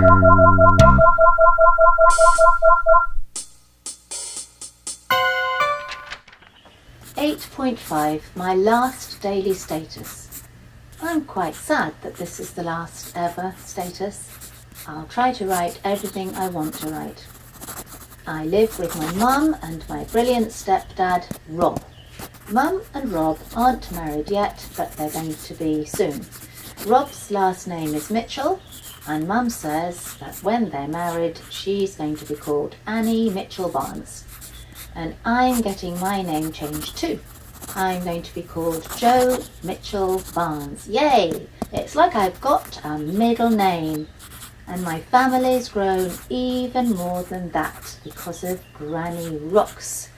.5, my last daily status. I'm quite sad that this is the last ever status. I'll try to write everything I want to write. I live with my mum and my brilliant stepdad, Rob. Mum and Rob aren't married yet, but they're going to be soon. Rob's last name is Mitchell, and Mum says that when they're married, she's going to be called Annie Mitchell Barnes. And I'm getting my name changed too. I'm going to be called Jo Mitchell Barnes. Yay! It's like I've got a middle name. And my family's grown even more than that because of Granny Rocks,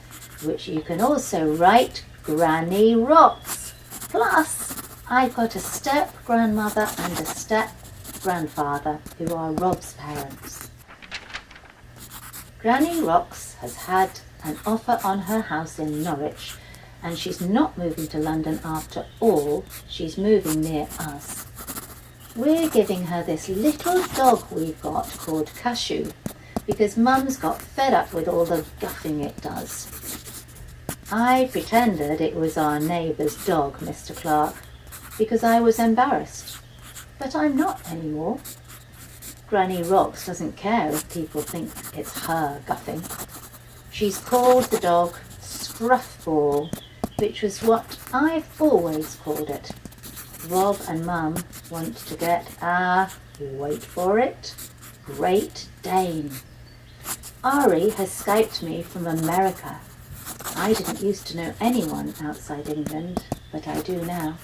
which you can also write Granny Rocks. Plus, I've got a step-grandmother and a step-grandfather who are Rob's parents. Granny Rocks has had an offer on her house in Norwich, and she's not moving to London after all, she's moving near us. We're giving her this little dog we've got called Cashew, because Mum's got fed up with all the guffing it does. I pretended it was our neighbour's dog, Mr. Clark, because I was embarrassed, but I'm not anymore. Granny Rocks doesn't care if people think it's her guffing. She's called the dog Scruffball, which was what I've always called it. Rob and Mum want to get a, wait for it, Great Dane. Ari has Skyped me from America. I didn't used to know anyone outside England, but I do now.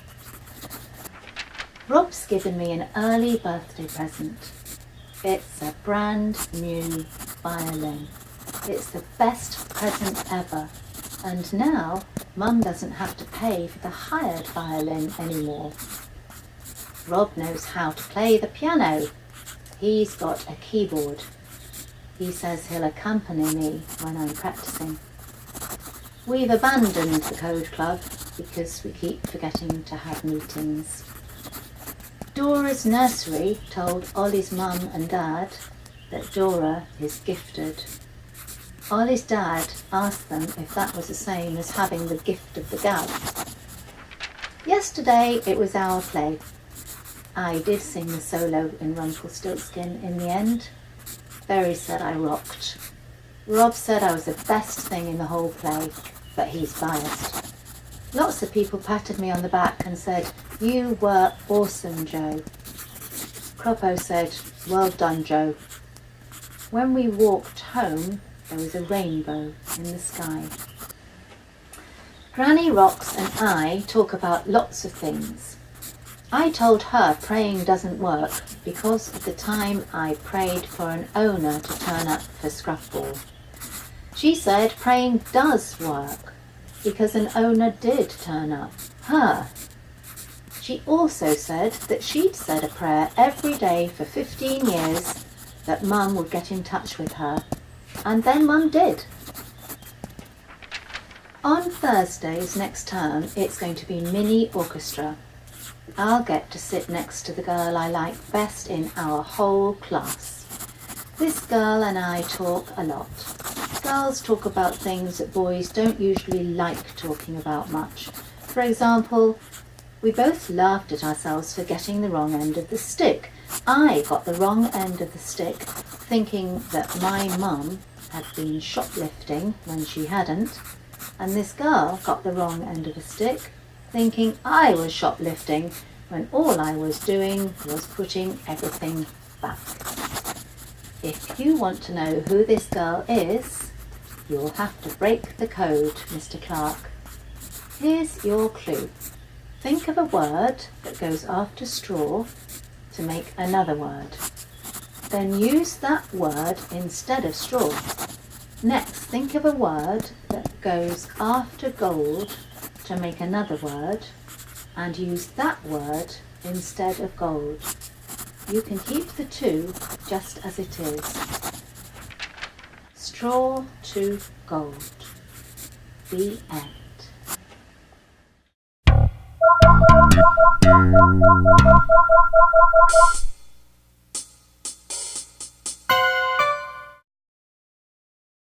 Rob's given me an early birthday present. It's a brand new violin. It's the best present ever. And now Mum doesn't have to pay for the hired violin anymore. Rob knows how to play the piano. He's got a keyboard. He says he'll accompany me when I'm practicing. We've abandoned the Code Club because we keep forgetting to have meetings. Dora's nursery told Ollie's mum and dad that Dora is gifted. Ollie's dad asked them if that was the same as having the gift of the gab. Yesterday it was our play. I did sing the solo in Rumpelstiltskin in the end. Berry said I rocked. Rob said I was the best thing in the whole play, but he's biased. Lots of people patted me on the back and said, "You were awesome, Jo." Croppo said, "Well done, Jo." When we walked home, there was a rainbow in the sky. Granny Rocks and I talk about lots of things. I told her praying doesn't work because of the time I prayed for an owner to turn up for Scruffball. She said praying does work because an owner did turn up, her. She also said that she'd said a prayer every day for 15 years that Mum would get in touch with her, and then Mum did. On Thursdays next term, it's going to be mini orchestra. I'll get to sit next to the girl I like best in our whole class. This girl and I talk a lot. Girls talk about things that boys don't usually like talking about much. For example, we both laughed at ourselves for getting the wrong end of the stick. I got the wrong end of the stick, thinking that my mum had been shoplifting when she hadn't, and this girl got the wrong end of the stick, thinking I was shoplifting when all I was doing was putting everything back. If you want to know who this girl is, you'll have to break the code, Mr. Clark. Here's your clue. Think of a word that goes after straw to make another word. Then use that word instead of straw. Next, think of a word that goes after gold to make another word, and use that word instead of gold. You can keep the two just as it is. Straw to gold. The end.